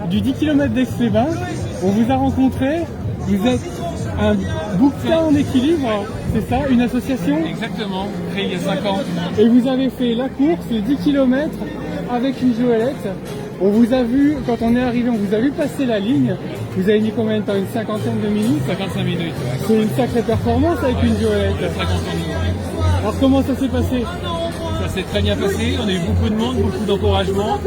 du 10 km d'Aix-les-Bains. On vous a rencontré, vous êtes un bouquin en équilibre, c'est ça, une association? Exactement, créé il y a 5 ans. Et vous avez fait la course, le 10 km avec une Joëlette. On vous a vu, quand on est arrivé, on vous a vu passer la ligne. Vous avez mis combien de temps? Une cinquantaine de minutes? 55 minutes, ouais. C'est une sacrée performance avec une Joëlette. Très content de nous. Alors comment ça s'est passé? Ça s'est très bien passé, on a eu beaucoup de monde, beaucoup d'encouragement,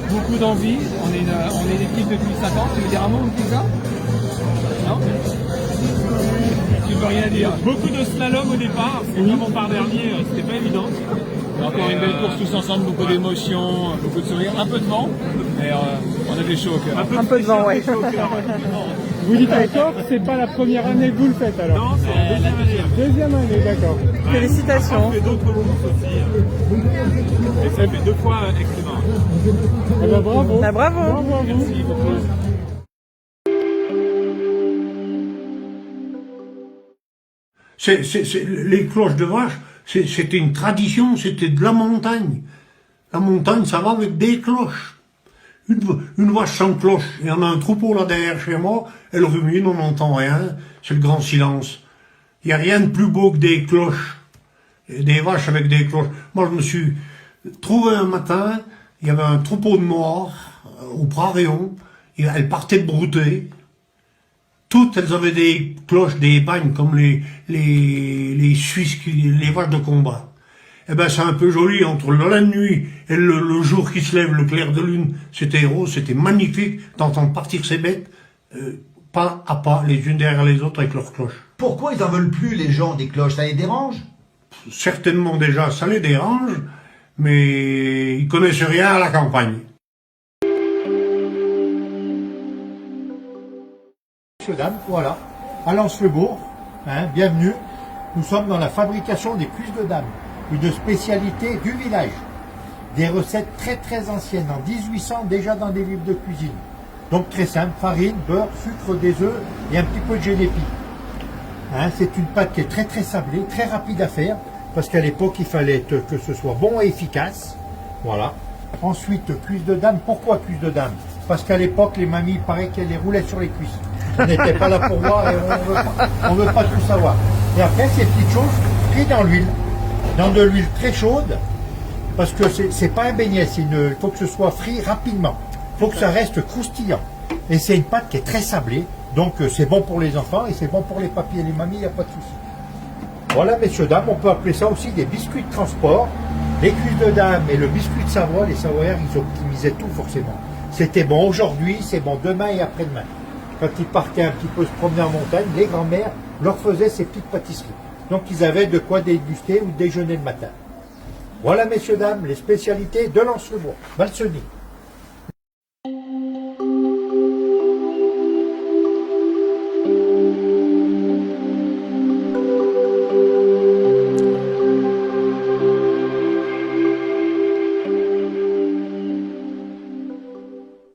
beaucoup d'envie. On est une équipe depuis 5 ans, tu veux dire un mot ou ça? Non? Tu peux rien dire. Beaucoup de slalom au départ, parce que comme on part dernier, c'était pas évident. Encore une belle course tous ensemble, beaucoup d'émotions, beaucoup de sourires, un peu de vent, mais on avait chaud au cœur. Un peu de vent, ouais. Vous dites encore, c'est pas la première année que vous le faites alors? Non, c'est la deuxième année. Deuxième année, d'accord. Félicitations. On fait d'autres courses aussi. Et ça fait 2 fois excellent. Eh ben, bravo. Bah, bravo. Bravo à vous. Merci beaucoup. Les cloches de vache, c'était une tradition, c'était de la montagne. La montagne, ça va avec des cloches. Une vache sans cloche, il y en a un troupeau là derrière chez moi, elle rumine, on n'entend rien, c'est le grand silence. Il n'y a rien de plus beau que des cloches, des vaches avec des cloches. Moi, je me suis trouvé un matin, il y avait un troupeau de noirs au Praréon, elles partaient de brouter. Toutes, elles avaient des cloches, des bagnes, comme les Suisses, les vaches de combat. Eh ben, c'est un peu joli, entre la nuit et le jour qui se lève, le clair de lune, c'était rose, c'était magnifique d'entendre partir ces bêtes, pas à pas, les unes derrière les autres avec leurs cloches. Pourquoi ils en veulent plus, les gens, des cloches? Ça les dérange? Certainement déjà, ça les dérange, mais ils connaissent rien à la campagne. Messieurs, dames, voilà, à Lens-le-Bourg, bienvenue. Nous sommes dans la fabrication des cuisses de dames, une spécialité du village. Des recettes très très anciennes, en 1800 déjà dans des livres de cuisine. Donc très simple, farine, beurre, sucre, des œufs et un petit peu de génépi. C'est une pâte qui est très très sablée, très rapide à faire, parce qu'à l'époque il fallait que ce soit bon et efficace. Voilà. Ensuite, cuisses de dame. Pourquoi cuisses de dame? Parce qu'à l'époque, les mamies, il paraît qu'elles les roulaient sur les cuisses. On n'était pas là pour voir et on veut pas tout savoir. Et après, ces petites choses frites dans l'huile. Dans de l'huile très chaude, parce que c'est pas un beignet, il faut que ce soit frit rapidement. Il faut que ça reste croustillant. Et c'est une pâte qui est très sablée, donc c'est bon pour les enfants et c'est bon pour les papis et les mamies, il n'y a pas de souci. Voilà, messieurs, dames, on peut appeler ça aussi des biscuits de transport. Les cuisses de dame et le biscuit de Savoie, les Savoyards, ils optimisaient tout forcément. C'était bon aujourd'hui, c'est bon demain et après-demain. Quand ils partaient un petit peu se promener en montagne, les grands-mères leur faisaient ces petites pâtisseries. Donc ils avaient de quoi déguster ou déjeuner le matin. Voilà, messieurs, dames, les spécialités de Lens-le-Bourg. Valseny.